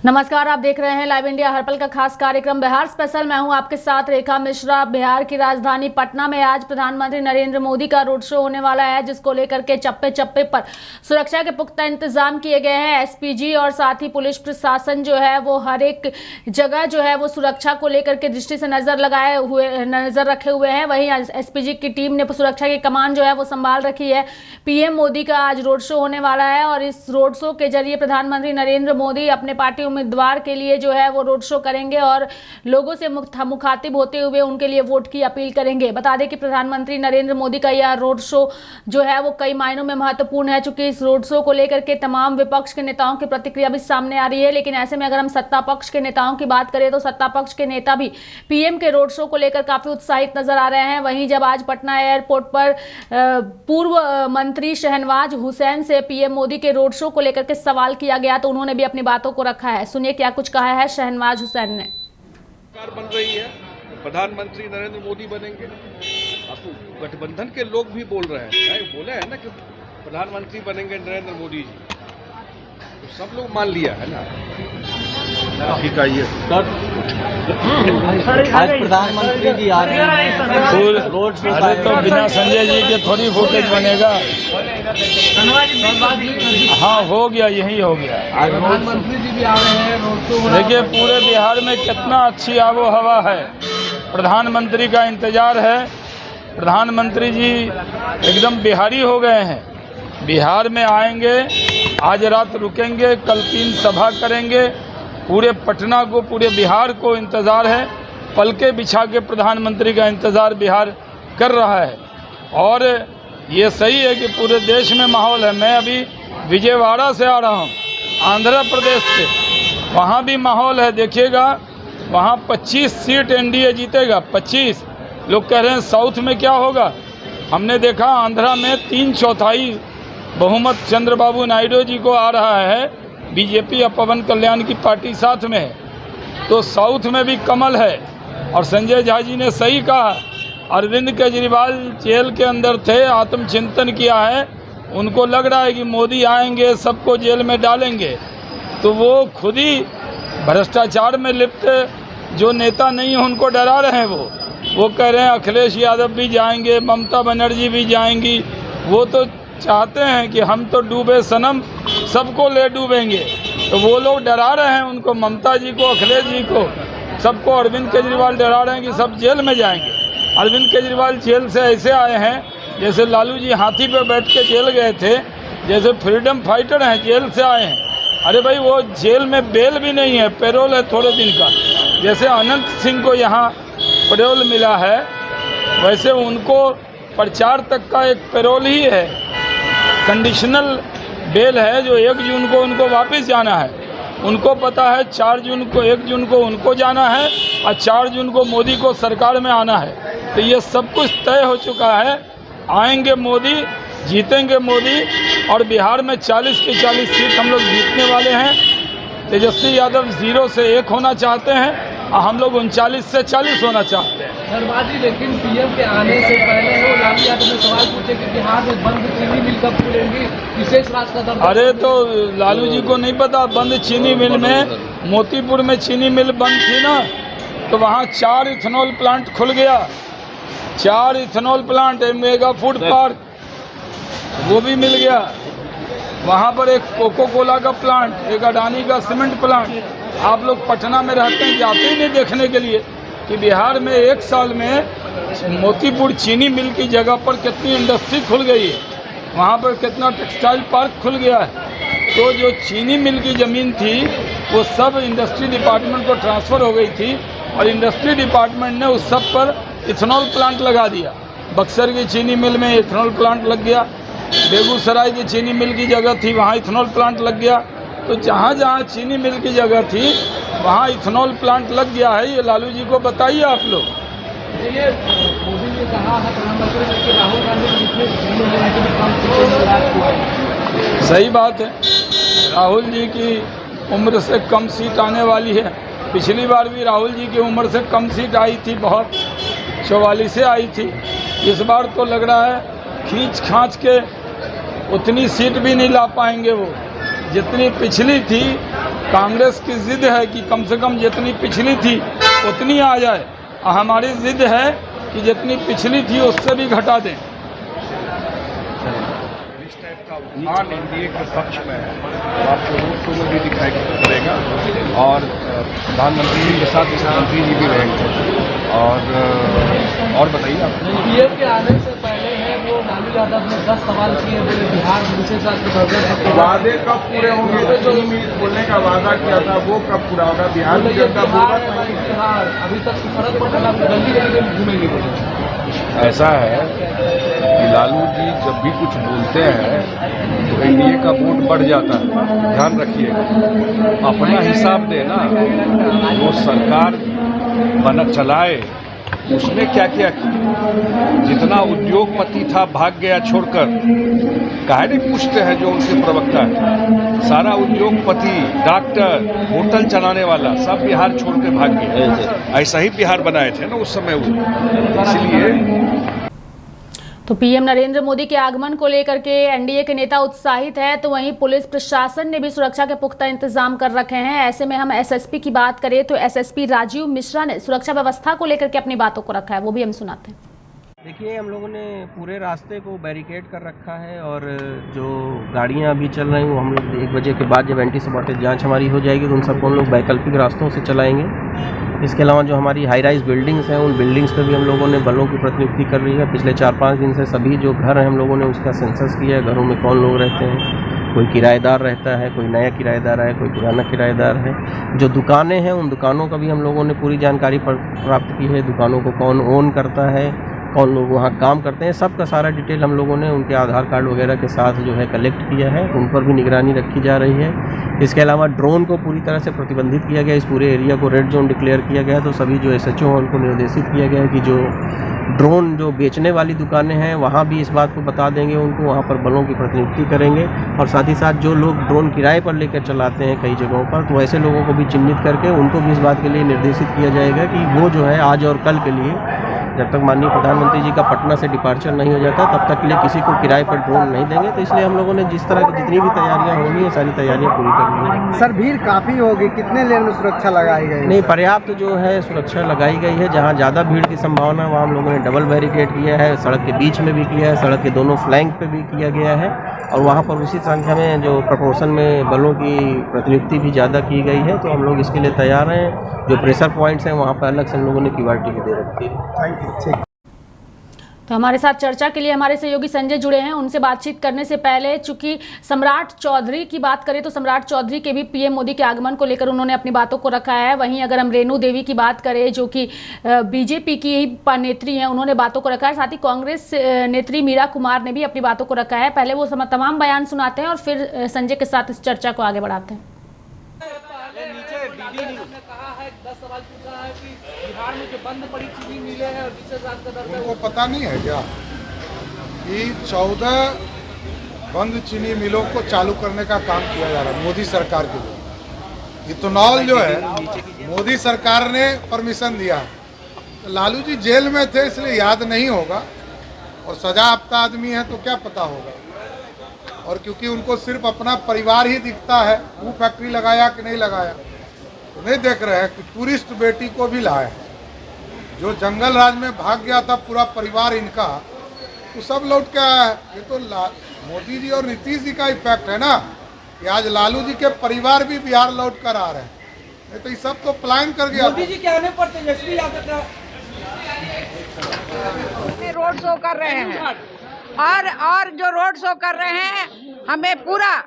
नमस्कार, आप देख रहे हैं लाइव इंडिया हर पल का खास कार्यक्रम बिहार स्पेशल। मैं हूं आपके साथ रेखा मिश्रा। बिहार की राजधानी पटना में आज प्रधानमंत्री नरेंद्र मोदी का रोड शो होने वाला है, जिसको लेकर के चप्पे चप्पे पर सुरक्षा के पुख्ता इंतजाम किए गए हैं। एसपीजी और साथ ही पुलिस प्रशासन जो है वो हर एक जगह जो है वो सुरक्षा को लेकर के दृष्टि से नजर रखे हुए हैं। वहीं एसपीजी की टीम ने सुरक्षा की कमान जो है वो संभाल रखी है। पीएम मोदी का आज रोड शो होने वाला है और इस रोड शो के जरिए प्रधानमंत्री नरेंद्र मोदी अपने पार्टी उम्मीदवार के लिए जो है वो रोड शो करेंगे और लोगों से मुखातिब होते हुए उनके लिए वोट की अपील करेंगे। बता दें कि प्रधानमंत्री नरेंद्र मोदी का यह रोड शो जो है वो कई मायनों में महत्वपूर्ण है, चूंकि इस रोड शो को लेकर के तमाम विपक्ष के नेताओं की प्रतिक्रिया भी सामने आ रही है। लेकिन ऐसे में अगर हम सत्ता पक्ष के नेताओं की बात करें तो सत्ता पक्ष के नेता भी पीएम के रोड शो को लेकर काफी उत्साहित नजर आ रहे हैं। वहीं जब आज पटना एयरपोर्ट पर पूर्व मंत्री शहनवाज हुसैन से पीएम मोदी के रोड शो को लेकर के सवाल किया गया तो उन्होंने भी अपनी बातों को रखा है। सुनिए क्या कुछ कहा है शहनवाज हुसैन ने। सरकार बन रही है, प्रधानमंत्री नरेंद्र मोदी बनेंगे। अब गठबंधन के लोग भी बोल रहे हैं, बोले हैं ना कि प्रधानमंत्री बनेंगे नरेंद्र मोदी जी, तो सब लोग मान लिया है ना। ठीक है, ये आज प्रधानमंत्री जी आ रहे हैं रोड शो। अरे तो बिना संजय जी के थोड़ी फुटेज बनेगा। हाँ, हो गया, यही हो गया। आज प्रधानमंत्री जी भी आ रहे हैं रोड शो। देखिए पूरे बिहार में कितना अच्छी आबो हवा है, प्रधानमंत्री का इंतजार है। प्रधानमंत्री जी एकदम बिहारी हो गए हैं, बिहार में आएंगे, आज रात रुकेंगे, कल 3 सभा करेंगे। पूरे पटना को, पूरे बिहार को इंतज़ार है, पलके बिछा के प्रधानमंत्री का इंतज़ार बिहार कर रहा है। और ये सही है कि पूरे देश में माहौल है। मैं अभी विजयवाड़ा से आ रहा हूँ, आंध्र प्रदेश से, वहाँ भी माहौल है। देखिएगा वहाँ 25 सीट एनडीए जीतेगा, 25। लोग कह रहे हैं साउथ में क्या होगा। हमने देखा आंध्रा में 3/4 बहुमत चंद्रबाबू नायडू जी को आ रहा है, बीजेपी और पवन कल्याण की पार्टी साथ में है। तो साउथ में भी कमल है। और संजय झा जी ने सही कहा, अरविंद केजरीवाल जेल के अंदर थे, आत्मचिंतन किया है, उनको लग रहा है कि मोदी आएंगे सबको जेल में डालेंगे, तो वो खुद ही भ्रष्टाचार में लिप्त जो नेता नहीं है उनको डरा रहे हैं। वो कह रहे हैं अखिलेश यादव भी जाएंगे, ममता बनर्जी भी जाएंगी। वो तो चाहते हैं कि हम तो डूबे सनम, सबको ले डूबेंगे। तो वो लोग डरा रहे हैं उनको, ममता जी को, अखिलेश जी को, सबको। अरविंद केजरीवाल डरा रहे हैं कि सब जेल में जाएंगे। अरविंद केजरीवाल जेल से ऐसे आए हैं जैसे लालू जी हाथी पे बैठ के जेल गए थे, जैसे फ्रीडम फाइटर हैं, जेल से आए हैं। अरे भाई, वो जेल में बेल भी नहीं है, पैरोल है थोड़े दिन का। जैसे अनंत सिंह को यहाँ पैरोल मिला है, वैसे उनको प्रचार तक का एक पैरोल ही है, कंडीशनल बेल है, जो 1 जून को उनको वापस जाना है। उनको पता है 4 जून को, 1 जून को उनको जाना है और 4 जून को मोदी को सरकार में आना है। तो ये सब कुछ तय हो चुका है। आएंगे मोदी, जीतेंगे मोदी, और बिहार में 40 की 40 सीट हम लोग जीतने वाले हैं। तेजस्वी यादव 0 से 1 होना चाहते हैं और हम लोग 39 से 40 होना चाहते हैं। शर्माजी, लेकिन पीएम के आने से पहले वो लालू यादव ने सवाल पूछे कि बिहार में बंद चीनी मिल कब खुलेंगी, विशेष राज का दर्जा। अरे तो लालू जी को नहीं पता, बंद चीनी मिल में, मोतीपुर में चीनी मिल बंद थी ना, तो वहाँ 4 इथेनॉल प्लांट खुल गया, 4 ethanol plant, mega food park वो भी मिल गया। वहाँ पर एक कोको कोला का प्लांट, एक अडानी का सीमेंट प्लांट। आप लोग पटना में रहते हैं, जाते ही नहीं देखने के लिए कि बिहार में 1 साल में मोतीपुर चीनी मिल की जगह पर कितनी इंडस्ट्री खुल गई है, वहाँ पर कितना टेक्सटाइल पार्क खुल गया है। तो जो चीनी मिल की ज़मीन थी वो सब इंडस्ट्री डिपार्टमेंट को ट्रांसफ़र हो गई थी और इंडस्ट्री डिपार्टमेंट ने उस सब पर इथेनॉल प्लांट लगा दिया। बक्सर की चीनी मिल में इथेनॉल प्लांट लग गया, बेगूसराय की चीनी मिल की जगह थी वहाँ इथेनॉल प्लांट लग गया। तो जहाँ जहाँ चीनी मिल की जगह थी वहाँ इथेनॉल प्लांट लग गया है। ये लालू जी को बताइए आप लोग। ये मोदी ने कहा है प्रधानमंत्री कि राहुल गांधी सही बात है, राहुल जी की उम्र से कम सीट आने वाली है। पिछली बार भी राहुल जी की उम्र से कम सीट आई थी, बहुत 44 से आई थी। इस बार तो लग रहा है खींच खांच के उतनी सीट भी नहीं ला पाएंगे वो, जितनी पिछली थी कांग्रेस की जिद है कि कम से कम जितनी पिछली थी उतनी आ जाए, और हमारी जिद है कि जितनी पिछली थी उससे भी घटा दें। इस टाइप का उठान एनडीए के पक्ष में है, तो आपको रोड शो में भी दिखाई पड़ेगा और प्रधानमंत्री जी के साथ मुख्यमंत्री जी भी रहेंगे। और बताइए आप। पीएम के आने से पहले है वो लालू यादव ने 10 सवाल किए, बोले बिहार विशेष वादे कब पूरे होंगे? 3 मिनट बोलने का वादा किया था, वो कब पूरा होगा? बिहार में जनता बिहार अभी तक फर्क पड़ रहा है, गली गली में घूमेंगे। ऐसा है कि लालू जी जब भी कुछ बोलते हैं तो एनडीए का वोट बढ़ जाता है, ध्यान रखिएगा। अपना हिसाब देना, वो सरकार चलाए उसने क्या क्या किया। जितना उद्योगपति था भाग गया छोड़कर, काहे नहीं पूछते हैं जो उनके प्रवक्ता है। सारा उद्योगपति, डॉक्टर, होटल चलाने वाला सब बिहार छोड़ के भाग गया। ऐसा ही बिहार बनाए थे ना उस समय वो, इसलिए। तो पीएम नरेंद्र मोदी के आगमन को लेकर के एनडीए के नेता उत्साहित है, तो वहीं पुलिस प्रशासन ने भी सुरक्षा के पुख्ता इंतजाम कर रखे हैं। ऐसे में हम एसएसपी की बात करें तो एसएसपी राजीव मिश्रा ने सुरक्षा व्यवस्था को लेकर के अपनी बातों को रखा है, वो भी हम सुनाते हैं। देखिए, हम लोगों ने पूरे रास्ते को बैरिकेड कर रखा है और जो गाड़ियां अभी चल रही हैं वो हम लोग 1 बजे के बाद जब एंटी सबाटेज जांच हमारी हो जाएगी तो उन सबको हम लोग वैकल्पिक रास्तों से चलाएंगे। इसके अलावा जो हमारी हाई राइज बिल्डिंग्स हैं उन बिल्डिंग्स पे भी हम लोगों ने बलों की प्रतिनियुक्ति कर रही है। पिछले 4-5 दिन से सभी जो घर हैं हम लोगों ने उसका सेंसस किया है, घरों में कौन लोग रहते हैं, कोई किराएदार रहता है, कोई नया किराएदार है, कोई पुराना किराएदार है। जो दुकानें हैं उन दुकानों का भी हम लोगों ने पूरी जानकारी प्राप्त की है, दुकानों को कौन ओन करता है, कौन लोग वहाँ काम करते हैं, सबका सारा डिटेल हम लोगों ने उनके आधार कार्ड वगैरह के साथ जो है कलेक्ट किया है, उन पर भी निगरानी रखी जा रही है। इसके अलावा ड्रोन को पूरी तरह से प्रतिबंधित किया गया, इस पूरे एरिया को रेड जोन डिक्लेयर किया गया। तो सभी जो एसएचओ हैं उनको निर्देशित किया गया है कि जो ड्रोन जो बेचने वाली दुकानें हैं वहाँ भी इस बात को बता देंगे उनको, वहाँ पर बलों की प्रतिनियुक्ति करेंगे। और साथ ही साथ जो लोग ड्रोन किराए पर लेकर चलाते हैं कई जगहों पर, तो ऐसे लोगों को भी चिन्हित करके उनको भी इस बात के लिए निर्देशित किया जाएगा कि वो जो है आज और कल के लिए, जब तक माननीय प्रधानमंत्री जी का पटना से डिपार्चर नहीं हो जाता तब तक के लिए किसी को किराए पर ड्रोन नहीं देंगे। तो इसलिए हम लोगों ने जिस तरह की जितनी भी तैयारियां होनी है सारी तैयारियां पूरी कर ली हैं। सर, भीड़ काफ़ी होगी, कितने लेन में सुरक्षा लगाई गई? नहीं, पर्याप्त जो है सुरक्षा लगाई गई है। जहां ज़्यादा भीड़ की संभावना वहाँ हम लोगों ने डबल बैरिकेड किया है, सड़क के बीच में भी किया है, सड़क के दोनों फ्लैंक पे भी किया गया है। और वहाँ पर उसी संख्या में जो प्रपोर्शन में बलों की प्रतिनियुक्ति भी ज़्यादा की गई है। तो हम लोग इसके लिए तैयार हैं। जो प्रेशर पॉइंट्स हैं वहाँ पर अलग से हम लोगों ने क्यूआरटी भी दे रखी है। Thank you. ठीक। तो हमारे साथ चर्चा के लिए हमारे सहयोगी संजय जुड़े हैं। उनसे बातचीत करने से पहले चूंकि सम्राट चौधरी की बात करें तो सम्राट चौधरी के भी पीएम मोदी के आगमन को लेकर उन्होंने अपनी बातों को रखा है। वहीं अगर हम रेणु देवी की बात करें जो कि बीजेपी की नेत्री हैं, उन्होंने बातों को रखा है। साथ ही कांग्रेस नेत्री मीरा कुमार ने भी अपनी बातों को रखा है। पहले वो तमाम बयान सुनाते हैं और फिर संजय के साथ इस चर्चा को आगे बढ़ाते हैं। कहा है 10 सवाल पूछा है कि बिहार में जो बंद पड़ी चीनी मिले हैं और विशेष राज का दर्जा, उनको पता नहीं है क्या कि 14 बंद चीनी मिलों को चालू करने का काम किया जा रहा है मोदी सरकार के लिए। इथेनॉल जो है मोदी सरकार ने परमिशन दिया। तो लालू जी जेल में थे इसलिए याद नहीं होगा, और सजा याफ्ता आदमी है तो क्या पता होगा। और क्योंकि उनको सिर्फ अपना परिवार ही दिखता है, वो फैक्ट्री लगाया कि नहीं लगाया तो नहीं देख रहे हैं कि टूरिस्ट बेटी को भी लाया, जो जंगल राज में भाग गया था पूरा परिवार इनका, तो सब लौट के आया है। ये तो मोदी जी और नीतीश जी का इफेक्ट है ना कि आज लालू जी के परिवार भी बिहार लौट कर आ रहे हैं। नहीं तो ये सब तो प्लान कर गया। मोदी जी के आने पर तेजस्वी यादव रोड शो कर रहे हैं और जो रोड शो कर रहे हैं हमें पूरा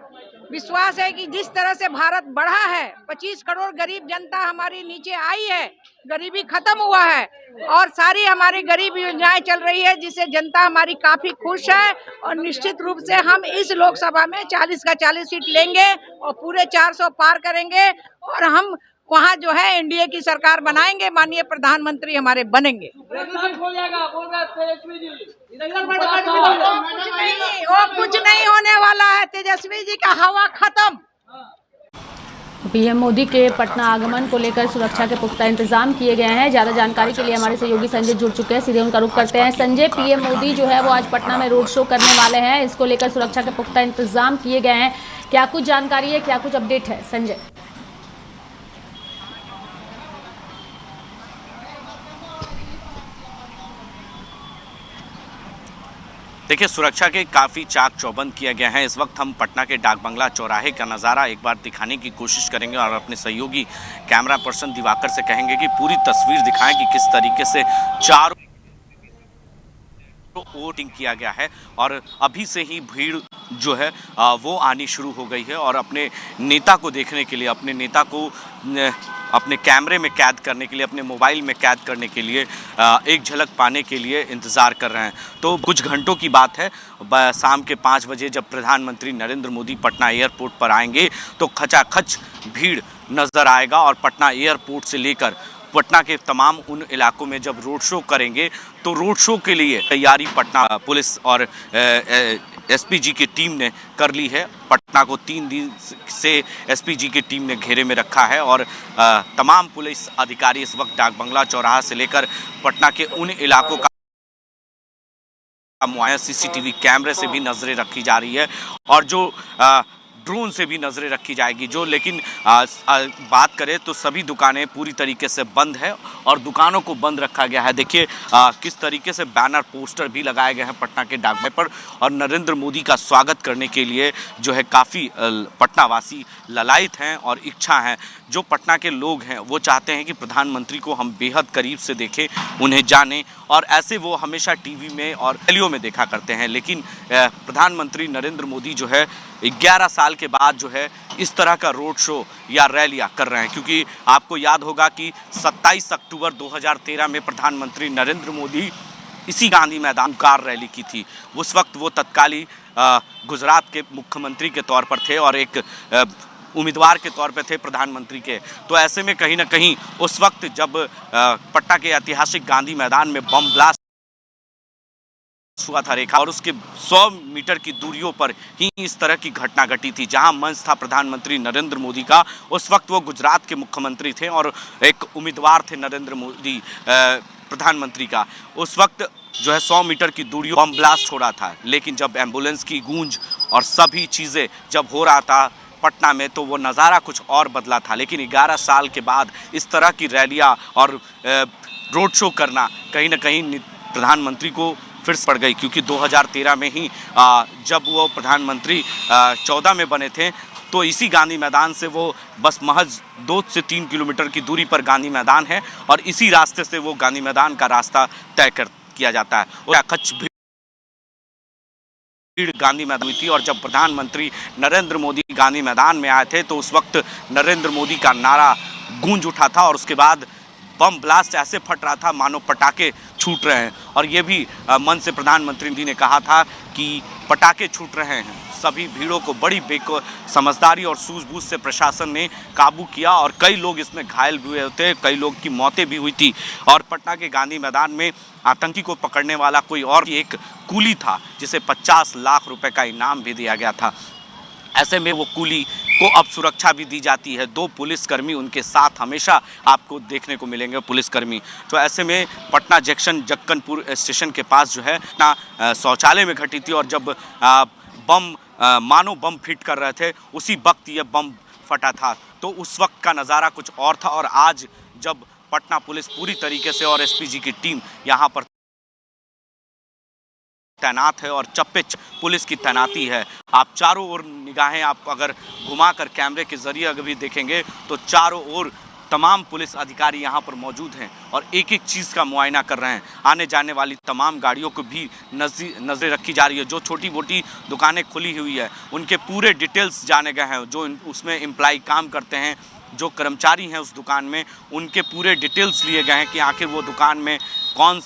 विश्वास है कि जिस तरह से भारत बढ़ा है, 25 करोड़ गरीब जनता हमारी नीचे आई है, गरीबी खत्म हुआ है और सारी हमारी गरीब योजनाएं चल रही है, जिससे जनता हमारी काफी खुश है। और निश्चित रूप से हम इस लोकसभा में 40 का 40 सीट लेंगे और पूरे 400 पार करेंगे और हम वहाँ जो है एनडीए की सरकार बनाएंगे, माननीय प्रधानमंत्री हमारे बनेंगे। वो कुछ नहीं होने वाला है, तेजस्वी जी का हवा खत्म। पीएम मोदी के पटना आगमन को लेकर सुरक्षा के पुख्ता इंतजाम किए गए हैं। ज्यादा जानकारी के लिए हमारे सहयोगी संजय जुड़ चुके हैं, सीधे उनका रुख करते हैं। संजय, पीएम मोदी जो है वो आज पटना में रोड शो करने वाले हैं, इसको लेकर सुरक्षा के पुख्ता इंतजाम किए गए हैं, क्या कुछ जानकारी है, क्या कुछ अपडेट है संजय? देखिए, सुरक्षा के काफ़ी चाक चौबंद किया गया है। इस वक्त हम पटना के डाक बंगला चौराहे का नज़ारा एक बार दिखाने की कोशिश करेंगे और अपने सहयोगी कैमरा पर्सन दिवाकर से कहेंगे कि पूरी तस्वीर दिखाएं कि किस तरीके से चारों वोटिंग किया गया है और अभी से ही भीड़ जो है वो आनी शुरू हो गई है और अपने नेता को देखने के लिए, अपने नेता को अपने कैमरे में कैद करने के लिए, अपने मोबाइल में कैद करने के लिए, एक झलक पाने के लिए इंतज़ार कर रहे हैं। तो कुछ घंटों की बात है, शाम के 5 बजे जब प्रधानमंत्री नरेंद्र मोदी पटना एयरपोर्ट पर आएंगे तो खचाखच भीड़ नज़र आएगा और पटना एयरपोर्ट से लेकर पटना के तमाम उन इलाकों में जब रोड शो करेंगे तो रोड शो के लिए तैयारी पटना पुलिस और एसपीजी की टीम ने कर ली है। पटना को 3 दिन से एसपीजी की टीम ने घेरे में रखा है और तमाम पुलिस अधिकारी इस वक्त डाक बंगला चौराहा से लेकर पटना के उन इलाकों का मुआयना सीसीटीवी कैमरे से भी नजरें रखी जा रही है और जो ड्रोन से भी नज़रें रखी जाएगी। जो लेकिन बात करें तो सभी दुकानें पूरी तरीके से बंद है और दुकानों को बंद रखा गया है। देखिए किस तरीके से बैनर पोस्टर भी लगाए गए हैं पटना के डाकघर पर और नरेंद्र मोदी का स्वागत करने के लिए जो है काफ़ी पटनावासी ललायित हैं और इच्छा है। जो पटना के लोग हैं वो चाहते हैं कि प्रधानमंत्री को हम बेहद करीब से देखें, उन्हें जानें और ऐसे वो हमेशा टीवी में और रैलियों में देखा करते हैं। लेकिन प्रधानमंत्री नरेंद्र मोदी जो है 11 साल के बाद जो है इस तरह का रोड शो या रैलियां कर रहे हैं, क्योंकि आपको याद होगा कि 27 अक्टूबर 2013 में प्रधानमंत्री नरेंद्र मोदी इसी गांधी मैदान कार रैली की थी। उस वक्त वो तत्कालीन गुजरात के मुख्यमंत्री के तौर पर थे और एक उम्मीदवार के तौर पे थे प्रधानमंत्री के। तो ऐसे में कहीं ना कहीं उस वक्त जब पटना के ऐतिहासिक गांधी मैदान में बम ब्लास्ट हुआ था रेखा और उसके 100 मीटर की दूरियों पर ही इस तरह की घटना घटी थी, जहां मंच था प्रधानमंत्री नरेंद्र मोदी का। उस वक्त वो गुजरात के मुख्यमंत्री थे और एक उम्मीदवार थे नरेंद्र मोदी प्रधानमंत्री का। उस वक्त जो है 100 मीटर की दूरी बम ब्लास्ट हो रहा था, लेकिन जब एम्बुलेंस की गूंज और सभी चीज़ें जब हो रहा था पटना में तो वो नज़ारा कुछ और बदला था। लेकिन 11 साल के बाद इस तरह की रैलियां और रोड शो करना कहीं ना कहीं प्रधानमंत्री को फिर से पड़ गई, क्योंकि 2013 में ही जब वो प्रधानमंत्री 14 में बने थे तो इसी गांधी मैदान से वो बस महज 2 से 3 किलोमीटर की दूरी पर गांधी मैदान है और इसी रास्ते से वो गांधी मैदान का रास्ता तय किया जाता है। और कच्छ भीड़ गांधी मैदान में थी और जब प्रधानमंत्री नरेंद्र मोदी गांधी मैदान में आए थे तो उस वक्त नरेंद्र मोदी का नारा गूंज उठा था और उसके बाद बम ब्लास्ट ऐसे फट रहा था मानो पटाखे छूट रहे हैं। और ये भी मन से प्रधानमंत्री जी ने कहा था कि पटाखे छूट रहे हैं। सभी भीड़ों को बड़ी समझदारी और सूझबूझ से प्रशासन ने काबू किया और कई लोग इसमें घायल भी हुए थे, कई लोग की मौतें भी हुई थी। और पटना के गांधी मैदान में आतंकी को पकड़ने वाला कोई और एक कुली था जिसे 50 लाख रुपए का इनाम भी दिया गया था। ऐसे में वो कुली को अब सुरक्षा भी दी जाती है। 2 पुलिसकर्मी उनके साथ हमेशा आपको देखने को मिलेंगे पुलिसकर्मी। तो ऐसे में पटना जंक्शन जक्कनपुर स्टेशन के पास जो है ना शौचालय में घटी थी और जब मानो बम फिट कर रहे थे उसी वक्त ये बम फटा था। तो उस वक्त का नज़ारा कुछ और था और आज जब पटना पुलिस पूरी तरीके से और एसपीजी की टीम यहाँ पर तैनात है और चप्पे पुलिस की तैनाती है। आप चारों ओर निगाहें आप अगर घुमाकर कैमरे के जरिए अगर भी देखेंगे तो चारों ओर तमाम पुलिस अधिकारी यहाँ पर मौजूद हैं और एक एक चीज़ का मुआयना कर रहे हैं। आने जाने वाली तमाम गाड़ियों को भी नजरें रखी जा रही है। जो छोटी मोटी दुकानें खुली हुई है उनके पूरे डिटेल्स जाने गए हैं। जो उसमें एम्प्लॉय काम करते हैं, जो कर्मचारी हैं उस दुकान में, उनके पूरे डिटेल्स लिए गए हैं कि आखिर वो दुकान में कौन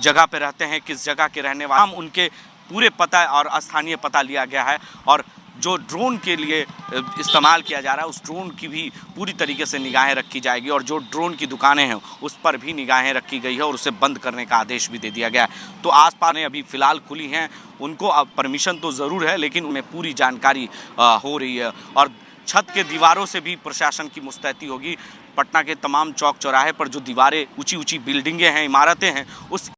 जगह पे रहते हैं, किस जगह के रहने वाले, हम उनके पूरे पता और स्थानीय पता लिया गया है। और जो ड्रोन के लिए इस्तेमाल किया जा रहा है उस ड्रोन की भी पूरी तरीके से निगाहें रखी जाएगी और जो ड्रोन की दुकानें हैं उस पर भी निगाहें रखी गई है और उसे बंद करने का आदेश भी दे दिया गया है। तो आसपास में अभी फ़िलहाल खुली हैं, उनको अब परमिशन तो ज़रूर है लेकिन उन्हें पूरी जानकारी हो रही है और छत के दीवारों से भी प्रशासन की मुस्तैदी होगी। पटना के तमाम चौक चौराहे पर जो दीवारें, ऊंची ऊंची बिल्डिंगें हैं, इमारतें हैं, उस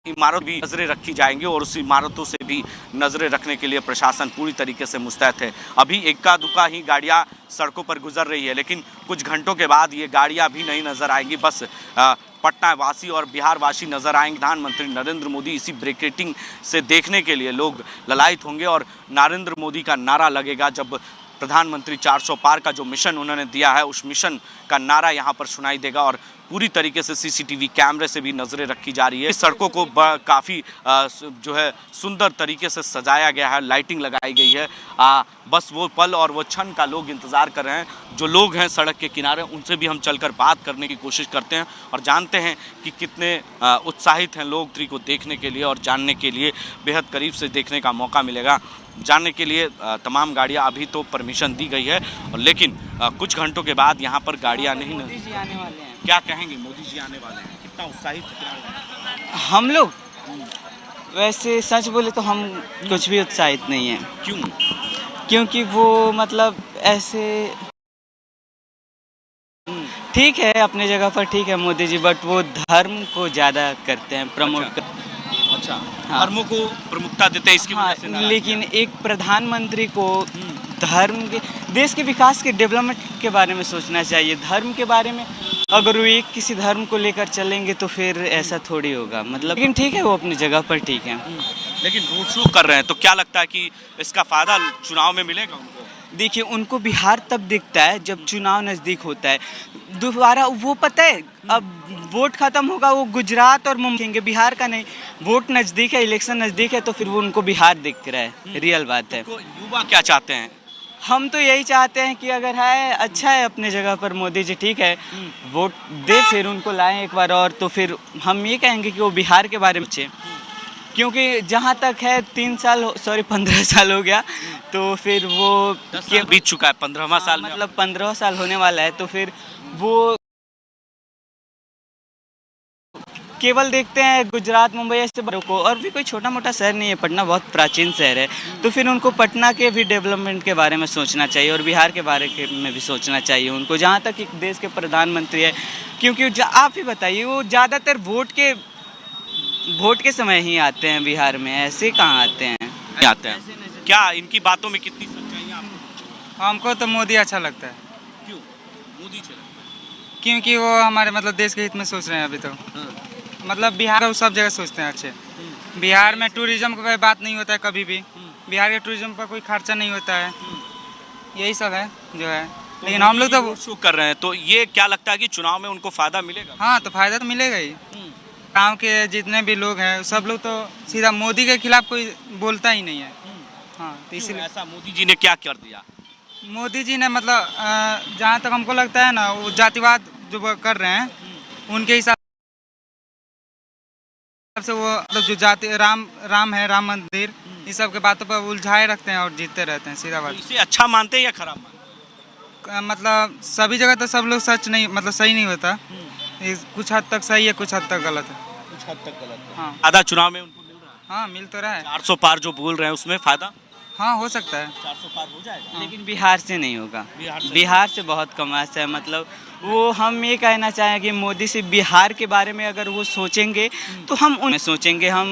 इमारत भी नजरें रखी जाएंगी और उस इमारतों से भी नजरें रखने के लिए प्रशासन पूरी तरीके से मुस्तैद है। अभी इक्का दुक्का ही गाड़ियां सड़कों पर गुजर रही है, लेकिन कुछ घंटों के बाद ये गाड़ियां भी नहीं नजर आएंगी। बस पटना वासी और बिहार वासी नजर आएंगे। प्रधानमंत्री नरेंद्र मोदी इसी ब्रेकेटिंग से देखने के लिए लोग ललायित होंगे और नरेंद्र मोदी का नारा लगेगा जब प्रधानमंत्री 400 पार का जो मिशन उन्होंने दिया है उस मिशन का नारा यहाँ पर सुनाई देगा। और पूरी तरीके से सीसीटीवी कैमरे से भी नजरें रखी जा रही है। इस सड़कों को काफ़ी जो है सुंदर तरीके से सजाया गया है, लाइटिंग लगाई गई है। बस वो पल और वो क्षण का लोग इंतज़ार कर रहे हैं। जो लोग हैं सड़क के किनारे उनसे भी हम चलकर बात करने की कोशिश करते हैं और जानते हैं कि कितने उत्साहित हैं लोग ट्री को देखने के लिए और जानने के लिए। बेहद करीब से देखने का मौका मिलेगा। जानने के लिए तमाम गाड़ियां अभी तो परमिशन दी गई है, लेकिन कुछ घंटों के बाद यहां पर गाड़ियां नहीं मोदी जी आने वाले हैं। क्या कहेंगे? मोदी जी आने वाले हैं, कितना उत्साहित हैं? हम लोग वैसे सच बोले तो हम कुछ भी उत्साहित नहीं हैं। क्यों? क्योंकि वो मतलब ऐसे ठीक है अपने जगह पर ठीक है मोदी जी, बट वो धर्म को ज़्यादा करते हैं, प्रमोट करते हैं। अच्छा, हाँ। धर्मों को प्रमुखता देते हैं इसकी हाँ, वजह से नाराज लेकिन एक प्रधानमंत्री को धर्म के देश के विकास के डेवलपमेंट के बारे में सोचना चाहिए। धर्म के बारे में अगर वो एक किसी धर्म को लेकर चलेंगे तो फिर ऐसा थोड़ी होगा। मतलब लेकिन ठीक है वो अपनी जगह पर ठीक है। लेकिन रोड शो कर रहे हैं तो क्या लगता है कि इसका फायदा चुनाव में मिलेगा उनको? देखिए उनको बिहार तब दिखता है जब चुनाव नज़दीक होता है। दोबारा वो पता है अब वोट खत्म होगा वो गुजरात और मुंबई, बिहार का नहीं। वोट नज़दीक है, इलेक्शन नज़दीक है तो फिर वो उनको बिहार दिख रहा है। रियल बात है। तो युवा क्या चाहते हैं? हम तो यही चाहते हैं कि अगर है अच्छा है अपने जगह पर मोदी जी ठीक है, वोट दे फिर उनको लाएं एक बार और, तो फिर हम ये कहेंगे कि वो बिहार के बारे में सोचें। क्योंकि जहाँ तक है 15 साल हो गया तो फिर वो 10 साल बीत चुका है, 15वां साल में मतलब 15 साल होने वाला है। तो फिर वो केवल देखते हैं गुजरात मुंबई ऐसे बड़ों को, और भी कोई छोटा मोटा शहर नहीं है, पटना बहुत प्राचीन शहर है। तो फिर उनको पटना के भी डेवलपमेंट के बारे में सोचना चाहिए और बिहार के बारे में भी सोचना चाहिए उनको, जहाँ तक एक देश के प्रधानमंत्री है। क्योंकि आप ही बताइए वो ज़्यादातर वोट के समय ही आते हैं बिहार में, ऐसे कहाँ आते हैं? आते हैं। क्या इनकी बातों में कितनी सच्चाई है आपको? हमको तो मोदी अच्छा लगता है। क्यों मोदी अच्छा लगता है? क्योंकि वो हमारे मतलब देश के हित में सोच रहे हैं अभी तो। मतलब बिहार को सब जगह सोचते हैं अच्छे। बिहार में टूरिज्म का कोई बात नहीं होता है कभी भी। बिहार के टूरिज्म पर कोई खर्चा नहीं होता है। यही सब है जो है। लेकिन हम लोग तो शो कर रहे हैं तो ये क्या लगता है कि चुनाव में उनको फायदा मिलेगा? हाँ तो फायदा तो मिलेगा ही। गाँव के जितने भी लोग हैं सब लोग तो सीधा मोदी के खिलाफ कोई बोलता ही नहीं है। हाँ तो इसलिए ऐसा मोदी जी ने क्या कर दिया? मोदी जी ने मतलब जहाँ तक हमको लगता है ना वो जातिवाद जो वो कर रहे हैं उनके हिसाब से वो मतलब जो जाति राम है, राम मंदिर, इस सब के बातों पर उलझाए रखते हैं और जीतते रहते हैं। सीधा बात। इसे अच्छा मानते हैं या खराब मानते हैं? मतलब सभी जगह तो सब लोग सच नहीं मतलब सही नहीं होता। कुछ हद तक सही है, कुछ हद तक गलत है। कुछ हद तक गलत है। हाँ आधा चुनाव में उनको मिल रहा है। हाँ मिल तो रहा है। 400 पार जो बोल रहे हैं उसमें फायदा हाँ हो सकता है। 400 पार हो जाएगा। लेकिन बिहार से नहीं होगा। बिहार से बहुत कम आशा है। मतलब वो हम ये कहना चाहें कि मोदी से बिहार के बारे में अगर वो सोचेंगे तो हम उन्हें सोचेंगे। हम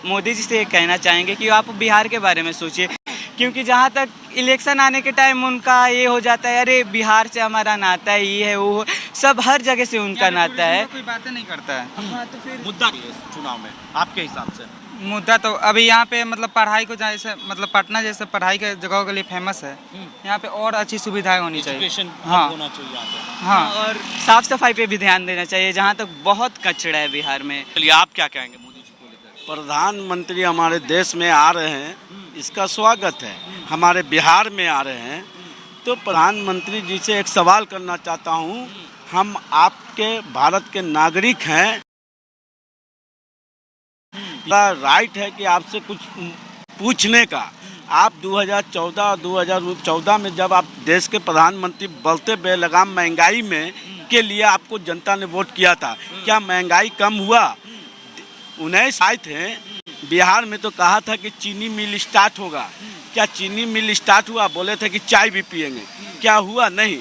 मोदी जी से ये कहना चाहेंगे कि आप बिहार के बारे में सोचिए। क्योंकि जहाँ तक इलेक्शन आने के टाइम उनका ये हो जाता है अरे बिहार से हमारा नाता है, ये है वो, सब हर जगह से उनका नाता है। कोई बातें नहीं करता है। हाँ तो फिर मुद्दा क्या है इस चुनाव में आपके हिसाब से? मुद्दा तो अभी यहाँ पे मतलब पढ़ाई को जैसे मतलब पटना जैसे पढ़ाई के जगहों के लिए फेमस है। यहाँ पे और अच्छी सुविधाएं होनी चाहिए। एजुकेशन हाँ होना चाहिए यहाँ पे। हाँ और साफ सफाई पे भी ध्यान देना चाहिए, जहाँ तक बहुत कचरा है बिहार में। चलिए आप क्या कहेंगे मोदी जी को लेकर? प्रधानमंत्री हमारे देश में आ रहे हैं, इसका स्वागत है। हमारे बिहार में आ रहे हैं तो प्रधानमंत्री जी से एक सवाल करना चाहता हूँ। हम आपके भारत के नागरिक हैं, राइट है कि आपसे कुछ पूछने का। आप 2014 में जब आप देश के प्रधानमंत्री बढ़ते बेलगाम महंगाई में के लिए आपको जनता ने वोट किया था, क्या महंगाई कम हुआ? 19 आए थे बिहार में तो कहा था कि चीनी मिल स्टार्ट होगा। क्या चीनी मिल स्टार्ट हुआ? बोले थे कि चाय भी पिएंगे, क्या हुआ? नहीं।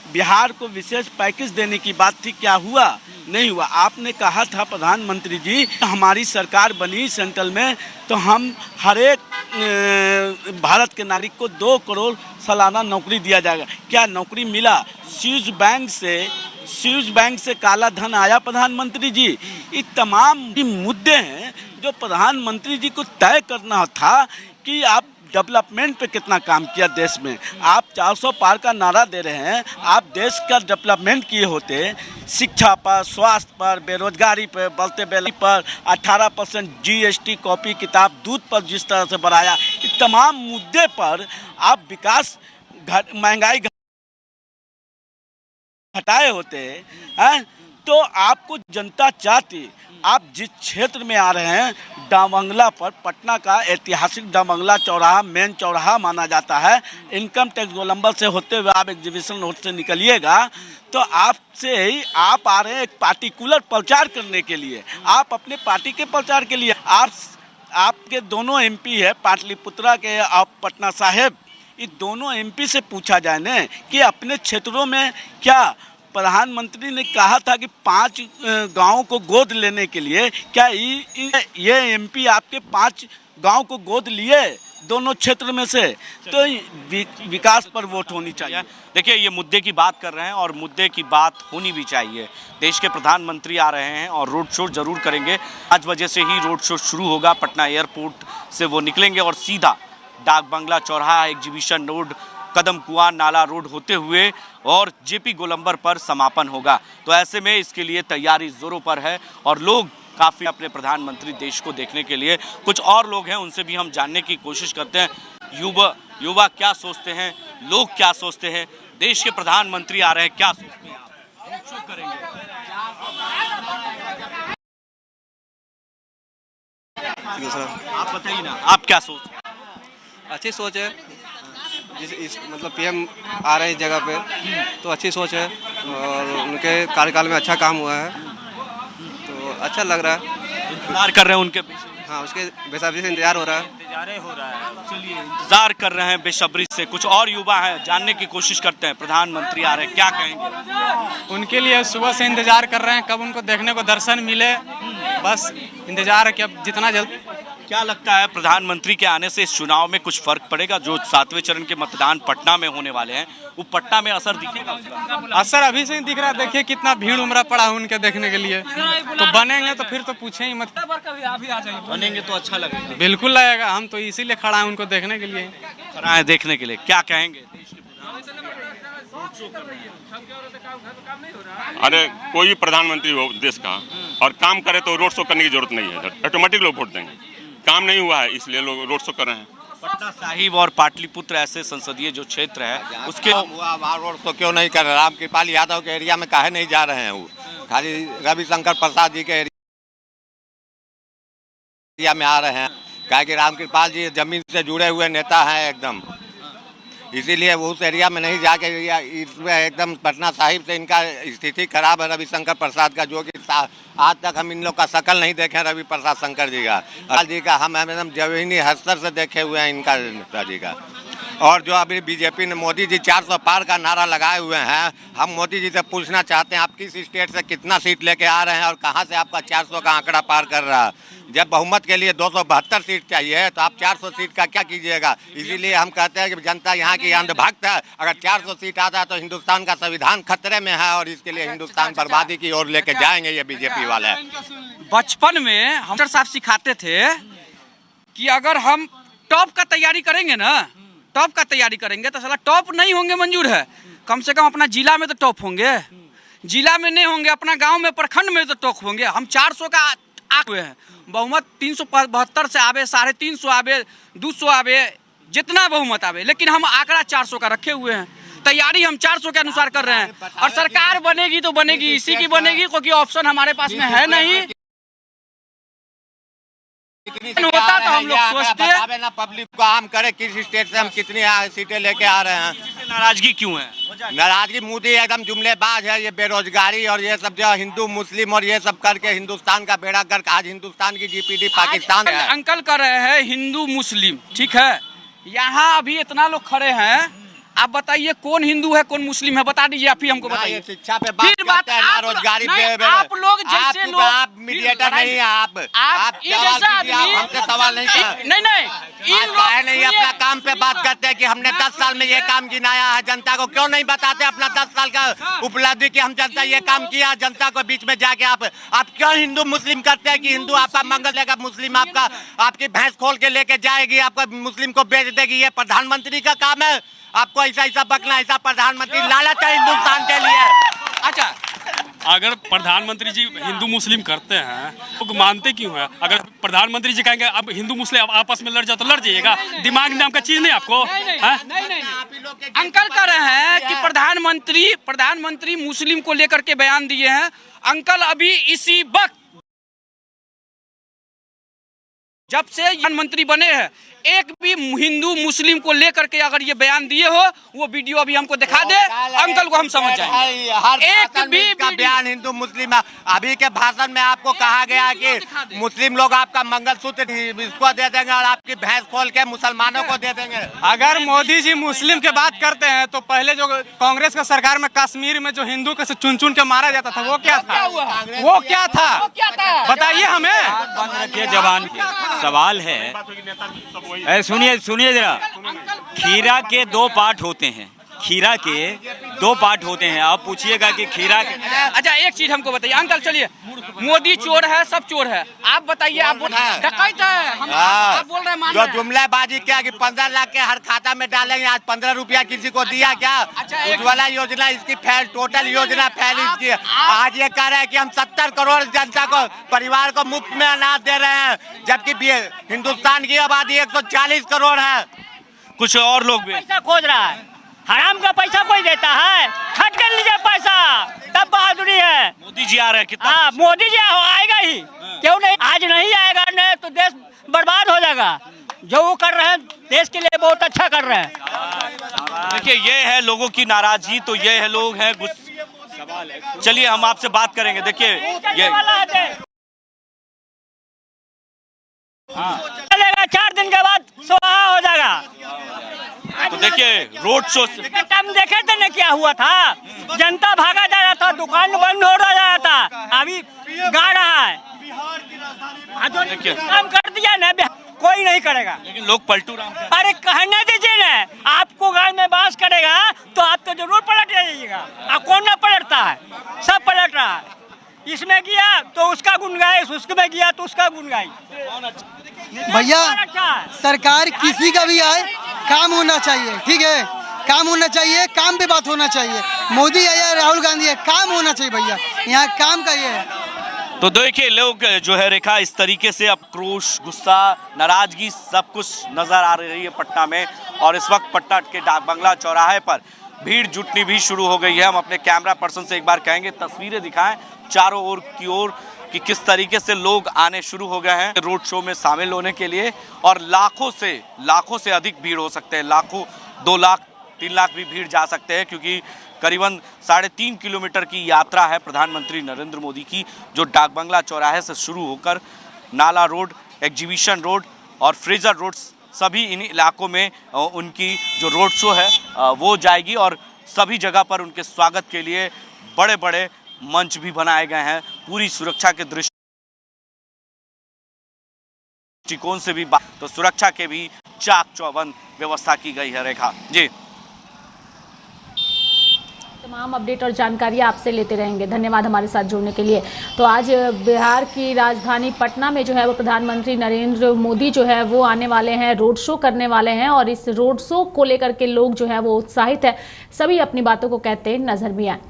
बिहार को विशेष पैकेज देने की बात थी, क्या हुआ? नहीं हुआ। आपने कहा था प्रधानमंत्री जी हमारी सरकार बनी सेंट्रल में तो हम हर एक भारत के नागरिक को 2 करोड़ सालाना नौकरी दिया जाएगा। क्या नौकरी मिला? स्विस बैंक से काला धन आया प्रधानमंत्री जी। ये तमाम मुद्दे हैं जो प्रधानमंत्री जी को तय करना था कि आप डेवलपमेंट पे कितना काम किया देश में। आप 400 पार का नारा दे रहे हैं, आप देश का डेवलपमेंट किए होते, शिक्षा पर, स्वास्थ्य पर, बेरोजगारी पर, बढ़ते बेली पर, 18% GST, कॉपी किताब, दूध पर जिस तरह से बढ़ाया, इस तमाम मुद्दे पर आप विकास महंगाई हटाए होते हैं तो आपको जनता चाहती। आप जिस क्षेत्र में आ रहे हैं डामंगला पर, पटना का ऐतिहासिक डामंगला चौराहा मेन चौराहा माना जाता है। इनकम टैक्स गोलंबर से होते हुए आप एग्जीबिशन रोड से निकलिएगा तो आपसे ही आप आ रहे हैं एक पार्टिकुलर प्रचार करने के लिए, आप अपने पार्टी के प्रचार के लिए। आपके दोनों MP है पाटलिपुत्रा के और पटना साहिब, ये दोनों MP से पूछा जाए न कि अपने क्षेत्रों में क्या प्रधानमंत्री ने कहा था कि 5 गांवों को गोद लेने के लिए, क्या ये MP आपके 5 गांव को गोद लिए दोनों क्षेत्र में से? तो विकास पर वोट होनी चाहिए। देखिए ये मुद्दे की बात कर रहे हैं और मुद्दे की बात होनी भी चाहिए। देश के प्रधानमंत्री आ रहे हैं और रोड शो जरूर करेंगे। 5 बजे से ही रोड शो शुरू होगा। पटना एयरपोर्ट से वो निकलेंगे और सीधा डाक बंगला चौराहा, एग्जीबिशन रोड, कदम कुआं नाला रोड होते हुए और JP गोलंबर पर समापन होगा। तो ऐसे में इसके लिए तैयारी जोरों पर है और लोग काफ़ी अपने प्रधानमंत्री देश को देखने के लिए। कुछ और लोग हैं, उनसे भी हम जानने की कोशिश करते हैं। युवा क्या सोचते हैं, लोग क्या सोचते हैं, देश के प्रधानमंत्री आ रहे हैं, क्या सोचते हैं आप? करेंगे आप बताइए ना, आप क्या सोचते हैं? अच्छी सोच है। मतलब PM आ रहे हैं इस जगह पे तो अच्छी सोच है और उनके कार्यकाल में अच्छा काम हुआ है तो अच्छा लग रहा है। इंतजार कर रहे हैं उनके पीछे? हाँ, उसके बेसब्री से इंतजार हो रहा है। चलिए इंतजार कर रहे हैं बेसब्री से। कुछ और युवा हैं, जानने की कोशिश करते हैं। प्रधानमंत्री आ रहे हैं, क्या कहेंगे? उनके लिए सुबह से इंतजार कर रहे हैं कब उनको देखने को दर्शन मिले, बस इंतजार है कि अब जितना जल्द। क्या लगता है प्रधानमंत्री के आने से इस चुनाव में कुछ फर्क पड़ेगा? जो 7वें चरण के मतदान पटना में होने वाले हैं, वो पटना में असर दिखेगा उसका? असर अभी से ही दिख रहा है। देखिए कितना भीड़ उमड़ा पड़ा है उनके देखने के लिए। तो बनेंगे तो फिर तो पूछे ही मत। बनेंगे तो अच्छा लगेगा। बिल्कुल लगेगा, हम तो इसीलिए खड़ा है उनको देखने के लिए। खड़ा है देखने के लिए। क्या कहेंगे? अरे कोई भी प्रधानमंत्री हो देश का और काम करे तो रोड शो करने की जरूरत नहीं है, ऑटोमेटिक लोग वोट देंगे। काम नहीं हुआ है इसलिए लोग रोड शो कर रहे हैं। पटना साहिब और पाटलिपुत्र ऐसे संसदीय जो क्षेत्र है उसके रोड शो क्यों नहीं कर रहे? रामकृपाल यादव के एरिया में काहे नहीं जा रहे हैं? वो खाली रविशंकर प्रसाद जी के एरिया में आ रहे हैं। क्या कि रामकृपाल जी जमीन से जुड़े हुए नेता हैं एकदम, इसीलिए वो उस एरिया में नहीं जाके इसमें एकदम पटना साहिब से इनका स्थिति खराब है रविशंकर प्रसाद का, जो कि आज तक हम इन लोग का शकल नहीं देखे रवि प्रसाद शंकर जी का हम एकदम जमीनी हस्तर से देखे हुए हैं इनका नेता जी का। और जो अभी बीजेपी ने मोदी जी 400 पार का नारा लगाए हुए हैं, हम मोदी जी से पूछना चाहते हैं आप किस स्टेट से कितना सीट लेके आ रहे हैं और कहाँ से आपका 400 का आंकड़ा पार कर रहा है? जब बहुमत के लिए 272 सीट चाहिए तो आप 400 सीट का क्या कीजिएगा? इसीलिए हम कहते हैं कि जनता यहाँ की अंधभक्त है। अगर 400 सीट आता है तो हिंदुस्तान का संविधान खतरे में है और इसके लिए हिंदुस्तान बर्बादी की ओर लेके जाएंगे ये बीजेपी वाले। बचपन में हम साहब सिखाते थे कि अगर हम टॉप का तैयारी करेंगे ना, टॉप का तैयारी करेंगे तो साला टॉप नहीं होंगे मंजूर है, कम से कम अपना जिला में तो टॉप होंगे। जिला में नहीं होंगे, अपना गांव में प्रखंड में तो टॉप होंगे। हम 400 का हुए हैं, बहुमत 372 से आवे, 350 आवे, 200 आवे, जितना बहुमत आवे, लेकिन हम आंकड़ा 400 का रखे हुए हैं। तैयारी हम 400 के अनुसार कर रहे हैं और सरकार बनेगी तो बनेगी इसी की बनेगी, क्योंकि ऑप्शन हमारे पास में है नहीं। होता तो हम लोग सोचते हैं ना पब्लिक को आम करे किस स्टेट से हम कितनी सीटें लेके आ रहे हैं। नाराजगी क्यों है? नाराजगी मोदी एकदम जुमलेबाज है। ये बेरोजगारी और ये सब जो हिंदू मुस्लिम और ये सब करके हिंदुस्तान का बेड़ा गर्क, आज हिंदुस्तान की GDP पाकिस्तान है। अंकल कर रहे हैं हिंदू मुस्लिम, ठीक है। यहाँ अभी इतना लोग खड़े हैं, आप बताइए कौन हिंदू है कौन मुस्लिम है, बता दीजिए आप ही हमको बताइए। शिक्षा पे बात करते हैं ना, रोजगारी पे आप लोग जैसे लोग, आप मीडिएटर नहीं है, आप हमसे सवाल नहीं नहीं अपना काम पे बात करते हैं कि हमने 10 साल में ये काम गिनाया है, जनता को क्यों नहीं बताते अपना 10 साल का उपलब्धि कि हम जनता ये काम किया, जनता को बीच में जाके आप क्यों हिंदू मुस्लिम करते हैं कि हिंदू आपका मंगल देगा, मुस्लिम आपकी भैंस खोल के लेके जाएगी, आपका मुस्लिम को बेच देगी। ये प्रधानमंत्री का काम है आपको ऐसा बकना, ऐसा प्रधानमंत्री लालच है हिंदुस्तान के लिए। अच्छा, अगर प्रधानमंत्री जी हिंदू मुस्लिम करते हैं तो मानते क्यों हैं? अगर प्रधानमंत्री जी कहेंगे अब हिंदू मुस्लिम आपस में लड़ जाओ तो लड़ जाइएगा, दिमाग नाम का चीज नहीं आपको? नहीं। अंकल कह रहे हैं कि प्रधानमंत्री मुस्लिम को लेकर के बयान दिए हैं। अंकल अभी इसी वक्त जब से प्रधानमंत्री बने हैं एक भी हिंदू मुस्लिम को लेकर के अगर ये बयान दिए हो वो वीडियो अभी हमको दिखा दे, अंकल को हम समझ जाएंगे। एक भी बयान हिंदू मुस्लिम, अभी के भाषण में आपको कहा गया कि मुस्लिम लोग आपका मंगलसूत्र इसको दे देंगे और आपकी भैंस खोल के मुसलमानों को दे देंगे। अगर मोदी जी मुस्लिम के बात करते हैं तो पहले जो कांग्रेस का सरकार में कश्मीर में जो हिंदू को चुन चुन के मारा जाता था वो क्या था? वो क्या था बताइए हमें। जवान सवाल है, सुनिए जरा, खीरा के 2 पार्ट होते हैं, खीरा के 2 पार्ट होते हैं। आप पूछिएगा कि खीरा के... अच्छा एक चीज हमको बताइए अंकल, चलिए मोदी चोर है, सब चोर है, आप बताइए, आप डकैत है, आप बोल रहे हैं जो जुमलाबाजी क्या कि 15 लाख के हर खाता में डालेंगे, आज 15 रुपया किसी को दिया क्या? उज्ज्वला योजना इसकी फैल, टोटल योजना फैल इसकी। आज ये कह रहे हैं कि हम 70 करोड़ जनता को, परिवार को मुफ्त में अनाज दे रहे हैं, जबकि हिंदुस्तान की आबादी 140 करोड़ है। कुछ और लोग भी पैसा खोज रहा है, हराम का पैसा कोई देता है? खट कर लीजिए पैसा, तब बहादुरी है। मोदी जी आ रहे हैं कितना? हाँ मोदी जी आएगा ही, क्यों नहीं? आज नहीं आएगा नहीं तो देश बर्बाद हो जाएगा। जो वो कर रहे हैं देश के लिए बहुत अच्छा कर रहे हैं। देखिए ये है लोगों की नाराजगी, तो ये है लोग हैं गुस्सा। चलिए हम आपसे बात करेंगे। देखिए ये चलेगा, 4 दिन के बाद स्वाहा हो जाएगा। तो देखिए रोड शो हम देखे थे ना क्या हुआ था, जनता भागा जा रहा था, दुकान बंद हो रहा था, अभी गा रहा है। काम कर दिया ना, कोई नहीं करेगा, लेकिन लोग पलटू रहा। अरे कहने दीजिए ना, आपको गाय में बांस करेगा तो आप तो जरूर पलट जाइएगा। कौन ना पलटता है, सब पलट रहा है। इसमें गया तो उसका गुण गाए, उसमें गया तो उसका गुण गाए। भैया सरकार किसी का भी आए काम होना चाहिए, ठीक है, काम होना चाहिए, काम पे बात होना चाहिए। मोदी है या राहुल गांधी है, काम होना चाहिए भैया, यहाँ काम का ये है। तो देखिए लोग जो है रेखा इस तरीके से आक्रोश, गुस्सा, नाराजगी सब कुछ नजर आ रही है पटना में। और इस वक्त पटना के डाक बंगला चौराहे पर भीड़ जुटनी भी शुरू हो गई है। हम अपने कैमरा पर्सन से एक बार कहेंगे तस्वीरें दिखाएं चारों ओर की ओर कि किस तरीके से लोग आने शुरू हो गए हैं रोड शो में शामिल होने के लिए। और लाखों से अधिक भीड़ हो सकते हैं, लाखों, 2 लाख 3 लाख भी भीड़ जा सकते हैं, क्योंकि करीबन 3.5 किलोमीटर की यात्रा है प्रधानमंत्री नरेंद्र मोदी की, जो डाक बंगला चौराहे से शुरू होकर नाला रोड, एग्जीबिशन रोड और फ्रेजर रोड, सभी इन इलाकों में उनकी जो रोड शो है वो जाएगी। और सभी जगह पर उनके स्वागत के लिए बड़े बड़े मंच भी बनाए गए हैं। पूरी सुरक्षा के दृष्टिकोण से भी तो सुरक्षा के भी चाक चौबंद व्यवस्था की गई है। रेखा जी, तमाम अपडेट और जानकारी आपसे लेते रहेंगे। धन्यवाद हमारे साथ जुड़ने के लिए। तो आज बिहार की राजधानी पटना में जो है वो प्रधानमंत्री नरेंद्र मोदी जो है वो आने वाले हैं, रोड शो करने वाले हैं। और इस रोड शो को लेकर के लोग जो है वो उत्साहित है, सभी अपनी बातों को कहते नजर भी आए।